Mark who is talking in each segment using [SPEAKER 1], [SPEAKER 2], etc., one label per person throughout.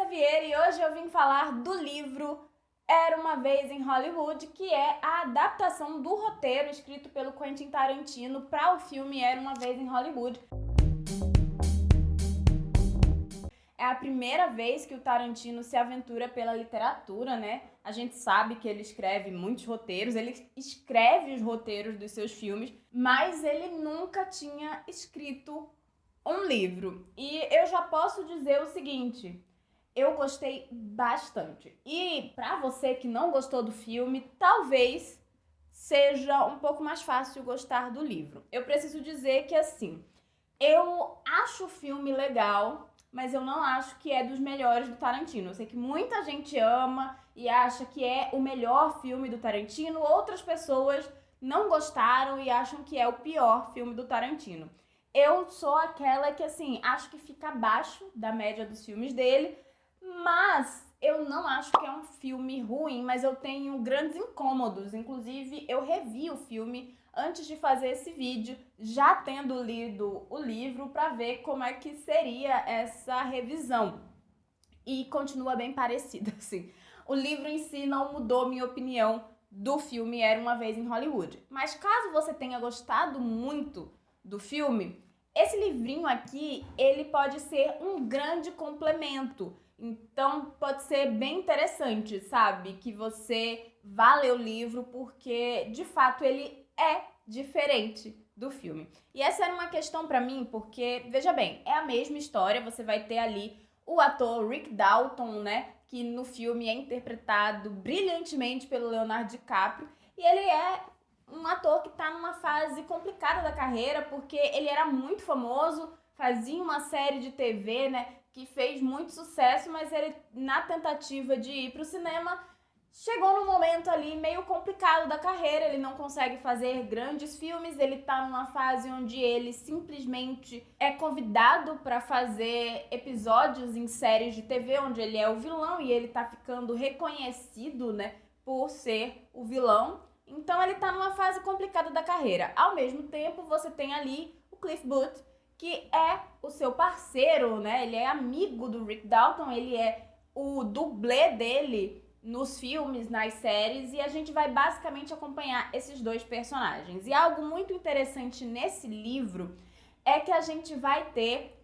[SPEAKER 1] Vieira e hoje eu vim falar do livro Era Uma Vez em Hollywood, que é a adaptação do roteiro escrito pelo Quentin Tarantino para o filme Era Uma Vez em Hollywood. É a primeira vez que o Tarantino se aventura pela literatura, né? A gente sabe que ele escreve muitos roteiros, ele escreve os roteiros dos seus filmes, mas ele nunca tinha escrito um livro. E eu já posso dizer o seguinte: eu gostei bastante. E pra você que não gostou do filme, talvez seja um pouco mais fácil gostar do livro. Eu preciso dizer que, assim, eu acho o filme legal, mas eu não acho que é dos melhores do Tarantino. Eu sei que muita gente ama e acha que é o melhor filme do Tarantino. Outras pessoas não gostaram e acham que é o pior filme do Tarantino. Eu sou aquela que, assim, acho que fica abaixo da média dos filmes dele, mas eu não acho que é um filme ruim, mas eu tenho grandes incômodos. Inclusive, eu revi o filme antes de fazer esse vídeo, já tendo lido o livro, para ver como é que seria essa revisão. E continua bem parecido, assim. O livro em si não mudou minha opinião do filme Era Uma Vez em Hollywood. Mas caso você tenha gostado muito do filme, esse livrinho aqui, ele pode ser um grande complemento. Então, pode ser bem interessante, sabe? Que você vá ler o livro, porque, de fato, ele é diferente do filme. E essa era uma questão pra mim, porque, veja bem, é a mesma história, você vai ter ali o ator Rick Dalton, né? Que no filme é interpretado brilhantemente pelo Leonardo DiCaprio, e ele é um ator que tá numa fase complicada da carreira, porque ele era muito famoso, fazia uma série de TV, né, que fez muito sucesso, mas ele, na tentativa de ir pro cinema, chegou num momento ali meio complicado da carreira, ele não consegue fazer grandes filmes, ele tá numa fase onde ele simplesmente é convidado para fazer episódios em séries de TV, onde ele é o vilão, e ele tá ficando reconhecido, né, por ser o vilão. Então ele tá numa fase complicada da carreira. Ao mesmo tempo, você tem ali o Cliff Booth, que é o seu parceiro, né? Ele é amigo do Rick Dalton, ele é o dublê dele nos filmes, nas séries, e a gente vai basicamente acompanhar esses dois personagens. E algo muito interessante nesse livro é que a gente vai ter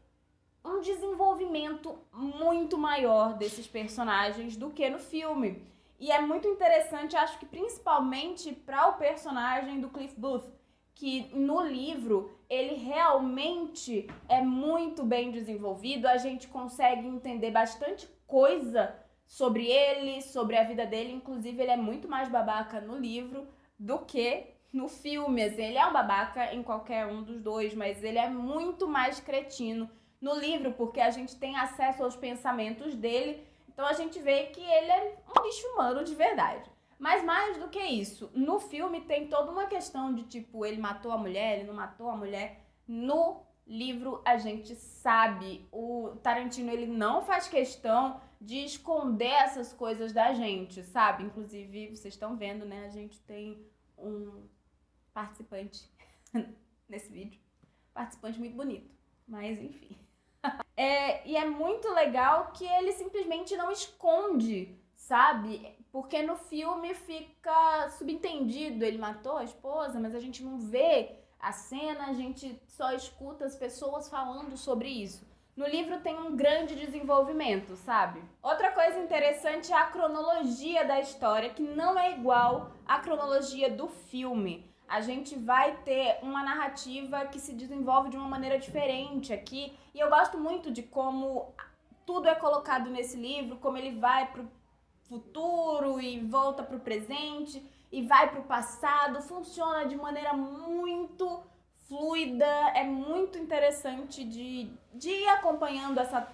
[SPEAKER 1] um desenvolvimento muito maior desses personagens do que no filme. E é muito interessante, acho que principalmente para o personagem do Cliff Booth, que no livro ele realmente é muito bem desenvolvido, a gente consegue entender bastante coisa sobre ele, sobre a vida dele, inclusive ele é muito mais babaca no livro do que no filme. Assim, ele é um babaca em qualquer um dos dois, mas ele é muito mais cretino no livro, porque a gente tem acesso aos pensamentos dele. Então a gente vê que ele é um bicho humano de verdade. Mas mais do que isso, no filme tem toda uma questão de tipo, ele matou a mulher, ele não matou a mulher. No livro a gente sabe, o Tarantino ele não faz questão de esconder essas coisas da gente, sabe? Inclusive, vocês estão vendo, né? A gente tem um participante nesse vídeo. Participante muito bonito, mas enfim. E é muito legal que ele simplesmente não esconde, sabe? Porque no filme fica subentendido, ele matou a esposa, mas a gente não vê a cena, a gente só escuta as pessoas falando sobre isso. No livro tem um grande desenvolvimento, sabe? Outra coisa interessante é a cronologia da história, que não é igual à cronologia do filme. A gente vai ter uma narrativa que se desenvolve de uma maneira diferente aqui. E eu gosto muito de como tudo é colocado nesse livro, como ele vai pro futuro e volta pro presente e vai pro passado. Funciona de maneira muito fluida, é muito interessante de ir acompanhando essa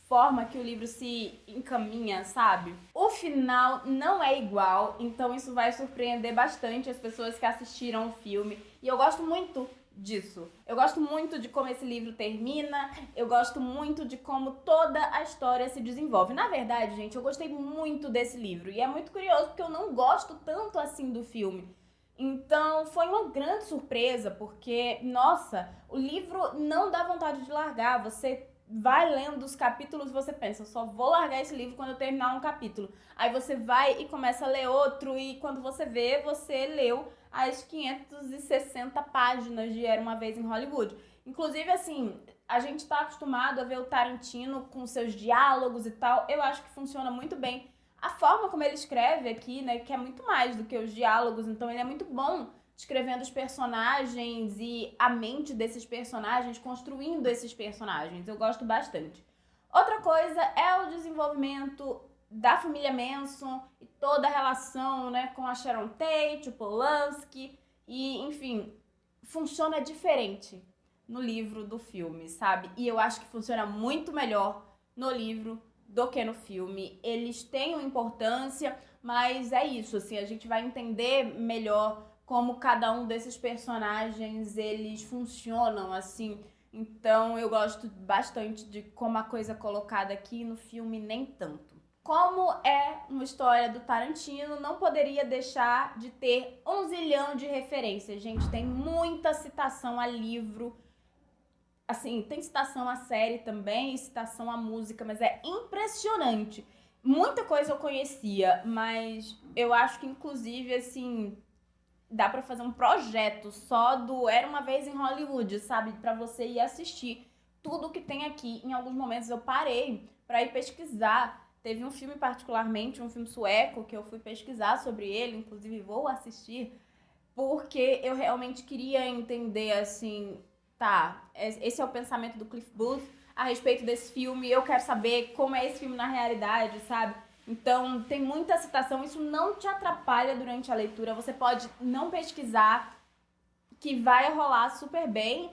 [SPEAKER 1] forma que o livro se encaminha, sabe? O final não é igual, então isso vai surpreender bastante as pessoas que assistiram o filme. E eu gosto muito disso. Eu gosto muito de como esse livro termina, eu gosto muito de como toda a história se desenvolve. Na verdade, gente, eu gostei muito desse livro. E é muito curioso porque eu não gosto tanto assim do filme. Então foi uma grande surpresa, porque, nossa, o livro não dá vontade de largar. Você vai lendo os capítulos e você pensa, eu só vou largar esse livro quando eu terminar um capítulo. Aí você vai e começa a ler outro e quando você vê, você leu as 560 páginas de Era Uma Vez em Hollywood. Inclusive, assim, a gente tá acostumado a ver o Tarantino com seus diálogos e tal. Eu acho que funciona muito bem. A forma como ele escreve aqui, né, que é muito mais do que os diálogos, então ele é muito bom descrevendo os personagens e a mente desses personagens, construindo esses personagens. Eu gosto bastante. Outra coisa é o desenvolvimento da família Manson e toda a relação, né, com a Sharon Tate, o Polanski e, enfim, funciona diferente no livro do filme, sabe? E eu acho que funciona muito melhor no livro do que no filme. Eles têm uma importância, mas é isso, assim, a gente vai entender melhor como cada um desses personagens, eles funcionam, assim. Então eu gosto bastante de como a coisa é colocada aqui, no filme nem tanto. Como é uma história do Tarantino, não poderia deixar de ter 1 zilhão de referências. Gente, tem muita citação a livro, assim, tem citação à série também, citação à música, mas é impressionante. Muita coisa eu conhecia, mas eu acho que, inclusive, assim, dá pra fazer um projeto só do Era Uma Vez em Hollywood, sabe? Pra você ir assistir tudo que tem aqui. Em alguns momentos eu parei pra ir pesquisar. Teve um filme particularmente, um filme sueco, que eu fui pesquisar sobre ele, inclusive vou assistir, porque eu realmente queria entender, assim, tá, esse é o pensamento do Cliff Booth a respeito desse filme, eu quero saber como é esse filme na realidade, sabe? Então, tem muita citação, isso não te atrapalha durante a leitura, você pode não pesquisar, que vai rolar super bem,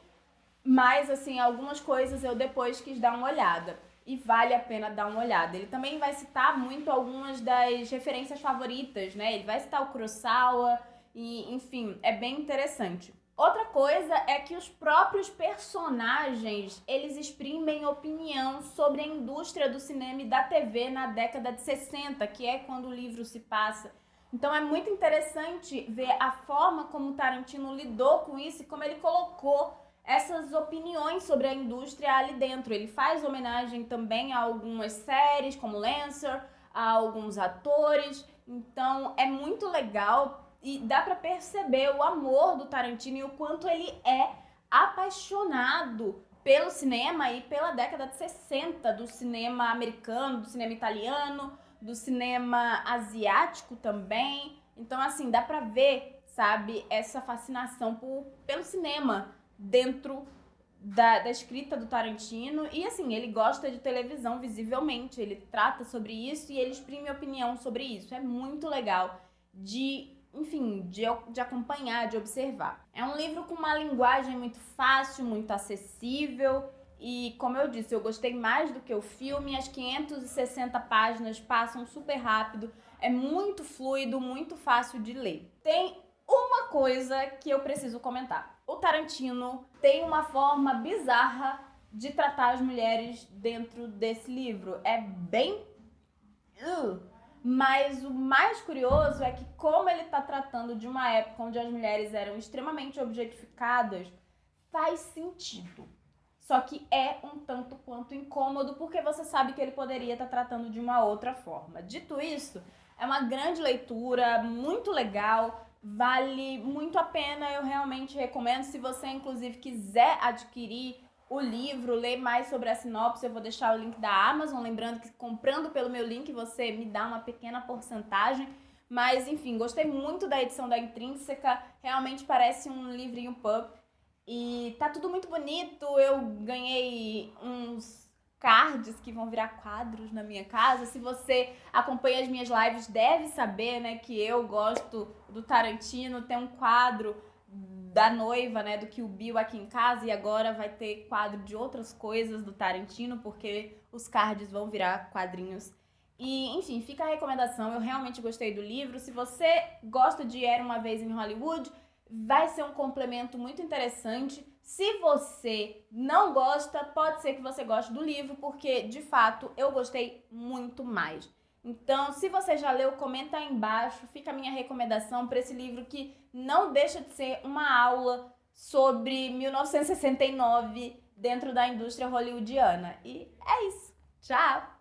[SPEAKER 1] mas, assim, algumas coisas eu depois quis dar uma olhada. E vale a pena dar uma olhada. Ele também vai citar muito algumas das referências favoritas, né? Ele vai citar o Kurosawa e, enfim, é bem interessante. Outra coisa é que os próprios personagens, eles exprimem opinião sobre a indústria do cinema e da TV na década de 60, que é quando o livro se passa. Então é muito interessante ver a forma como o Tarantino lidou com isso e como ele colocou essas opiniões sobre a indústria ali dentro. Ele faz homenagem também a algumas séries, como Lancer, a alguns atores. Então é muito legal e dá pra perceber o amor do Tarantino e o quanto ele é apaixonado pelo cinema e pela década de 60, do cinema americano, do cinema italiano, do cinema asiático também. Então, assim, dá pra ver, sabe, essa fascinação pelo cinema dentro da escrita do Tarantino. E, assim, ele gosta de televisão visivelmente, ele trata sobre isso e ele exprime opinião sobre isso. É muito legal de acompanhar, de observar. É um livro com uma linguagem muito fácil, muito acessível e, como eu disse, eu gostei mais do que o filme. As 560 páginas passam super rápido, é muito fluido, muito fácil de ler. Tem uma coisa que eu preciso comentar. O Tarantino tem uma forma bizarra de tratar as mulheres dentro desse livro. É bem... Mas o mais curioso é que, como ele está tratando de uma época onde as mulheres eram extremamente objetificadas, faz sentido. Só que é um tanto quanto incômodo, porque você sabe que ele poderia estar tratando de uma outra forma. Dito isso, é uma grande leitura, muito legal, vale muito a pena, eu realmente recomendo. Se você, inclusive, quiser adquirir o livro, ler mais sobre a sinopse, eu vou deixar o link da Amazon, lembrando que comprando pelo meu link você me dá uma pequena porcentagem, mas enfim, gostei muito da edição da Intrínseca, realmente parece um livrinho pulp e tá tudo muito bonito. Eu ganhei uns cards que vão virar quadros na minha casa. Se você acompanha as minhas lives deve saber, né, que eu gosto do Tarantino, tem um quadro da noiva, né, do Kill Bill aqui em casa, e agora vai ter quadro de outras coisas do Tarantino, porque os cards vão virar quadrinhos. E, enfim, fica a recomendação, eu realmente gostei do livro. Se você gosta de Era Uma Vez em Hollywood, vai ser um complemento muito interessante. Se você não gosta, pode ser que você goste do livro, porque, de fato, eu gostei muito mais. Então, se você já leu, comenta aí embaixo, fica a minha recomendação para esse livro que não deixa de ser uma aula sobre 1969 dentro da indústria hollywoodiana. E é isso. Tchau!